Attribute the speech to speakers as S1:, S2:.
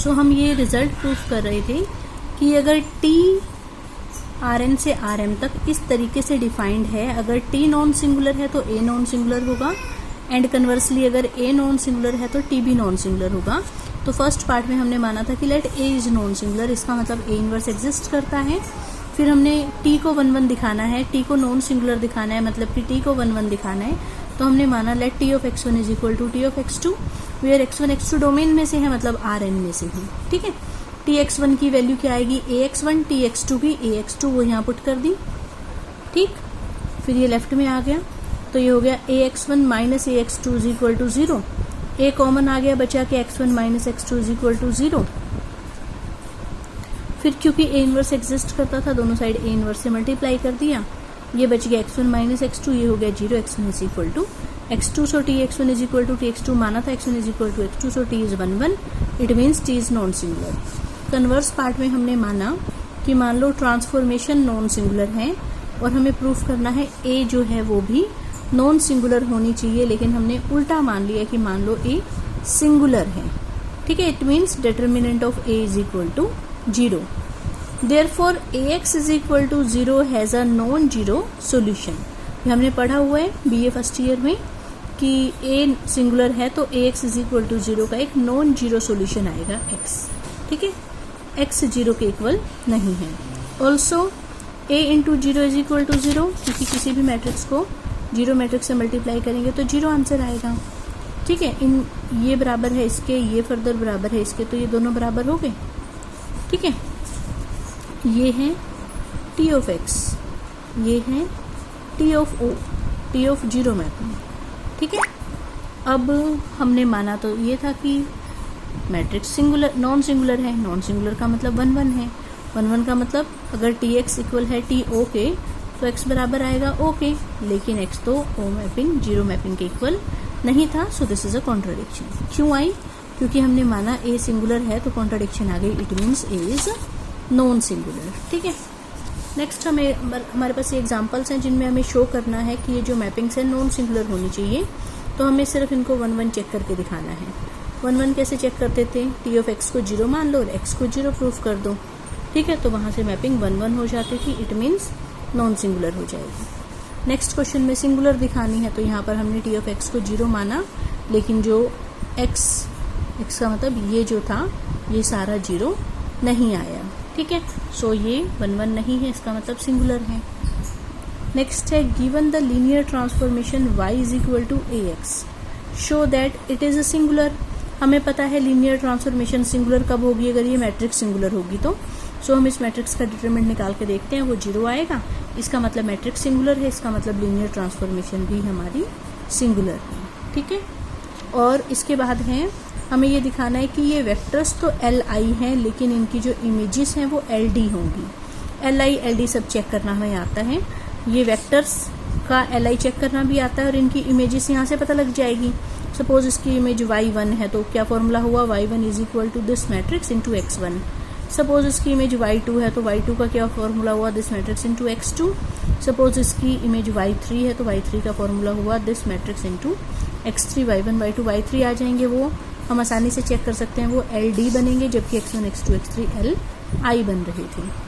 S1: सो हम ये result proof कर रहे थे कि अगर टी Rn से Rm तक इस तरीके से डिफाइंड है, अगर T नॉन सिंगुलर है तो A नॉन सिंगुलर होगा, एंड कन्वर्सली अगर A नॉन सिंगुलर है तो T भी नॉन सिंगुलर होगा। तो फर्स्ट पार्ट में हमने माना था कि let A is non singular, इसका मतलब A इनवर्स एग्जिस्ट करता है। फिर हमने T को 1 1 दिखाना है, T को नॉन सिंगुलर दिखाना है, मतलब कि T को 1 1 दिखाना है, तो हमने माना let T of x1 is equal to T of x2, where x1 x2 domain में से है, मतलब Rn में से है। ठीक है, Tx1 की वैल्यू क्या आएगी Ax1, Tx2 की Ax2, वो यहाँ पुट कर दी। ठीक, फिर ये लेफ्ट में आ गया, तो ये हो गया Ax1 minus Ax2 is equal to 0। A common आ गया, बचा के x1 minus x2 is equal to 0। फिर क्योंकि A इनवर्स एग्जिस्ट करता था, दोनों साइड A इनवर्स से मल्टीप्लाई कर दिया, ये बच गया x1 माइनस x2, ये हो गया 0, x1 is equal to x2, so Tx1 is equal to Tx2 माना था, x1 is equal to x2, so T is 1 1, it means T is non singular. Converse part में हमने माना कि मान लो ट्रांसफॉर्मेशन नॉन सिंगुलर है और हमें प्रूफ करना है A जो है वो भी नॉन सिंगुलर होनी चाहिए, लेकिन हमने उल्टा मान लिया कि मान लो A सिंगुलर है। ठीक है, it means determinant of A is equal to 0। Therefore Ax is equal to 0 has a non zero solution. ये हमने पढ़ा हुआ है BA फर्स्ट ईयर में कि A सिंगुलर है तो Ax इज इक्वल टू 0 का एक नॉन जीरो सोल्यूशन आएगा x। ठीक है, x 0 के इक्वल नहीं है। Also A into 0 is equal to 0, क्योंकि किसी भी मैट्रिक्स को 0 मैट्रिक्स से मल्टीप्लाई करेंगे तो 0 आंसर आएगा। ठीक है, इन ये बराबर है इसके, ये फर्दर बराबर है इसके, तो ये दोनों बराबर हो गए। ठीक है, ये है T ऑफ x, ये है T ऑफ 0 मैपिंग। ठीक है, अब हमने माना तो ये था कि मैट्रिक्स सिंगुलर नॉन सिंगुलर है, नॉन सिंगुलर का मतलब 1 1 है, 1 1 का मतलब अगर Tx इक्वल है TO के तो x बराबर आएगा O के, लेकिन x तो O मैपिंग 0 मैपिंग के इक्वल नहीं था, so this is a contradiction. क्यों आई? क्योंकि हमने माना A सिंगुलर है तो कॉन्ट्राडिक्शन आ गई, it means A is non singular. ठीक है, नेक्स्ट हमारे पास ये एग्जाम्पल्स हैं जिनमें हमें शो करना है कि ये जो मैपिंग्स है नॉन सिंगुलर होनी चाहिए, तो हमें सिर्फ इनको 1 1 चेक करके दिखाना है। 1 1 कैसे चेक करते थे? T ऑफ x को 0 मान लो और x को 0 प्रूफ कर दो। ठीक है, तो वहाँ से मैपिंग 1 1 हो जाती थी, इट मीन्स नॉन सिंगुलर हो जाएगी। नेक्स्ट क्वेश्चन में सिंगुलर दिखानी है, तो यहाँ पर हमने T ऑफ x को 0 माना, लेकिन जो x का मतलब ये जो था ये सारा 0 नहीं आया। ठीक है, सो ये 1 1 नहीं है, इसका मतलब सिंगुलर है। नेक्स्ट है given the linear transformation y is equal to ax, show that it is a singular. हमें पता है लीनियर ट्रांसफॉर्मेशन सिंगुलर कब होगी, अगर ये मैट्रिक्स सिंगुलर होगी तो। सो हम इस मैट्रिक्स का डिटरमिनेंट निकाल के देखते हैं, वो 0 आएगा, इसका मतलब मैट्रिक्स सिंगुलर है, इसका मतलब लीनियर ट्रांसफॉर्मेशन भी हमारी सिंगुलर है। ठीक है, और इसके बाद है हमें ये दिखाना है कि ये वेक्टर्स तो Li हैं, लेकिन इनकी जो इमेजेस हैं वो Ld होंगी। Li Ld सब चेक करना हमें आता है, ये वेक्टर्स का Li चेक करना भी आता है, और इनकी इमेजेस यहाँ से पता लग जाएगी। सपोज इसकी इमेज y1 है तो क्या फॉर्मूला हुआ, y1 is equal to this matrix into x1। Suppose इसकी इमेज y2 है तो y2 का क्या फॉर्मूला हुआ, this matrix into x2। Suppose इसकी इमेज y3 है तो y3 का फॉर्मूला हुआ this matrix into x3। y1 y2 y3 आ जाएंगे, वो हम आसानी से चेक कर सकते हैं, वो LD बनेंगे, जबकि x1 x2 x3 Li बन रहे थे।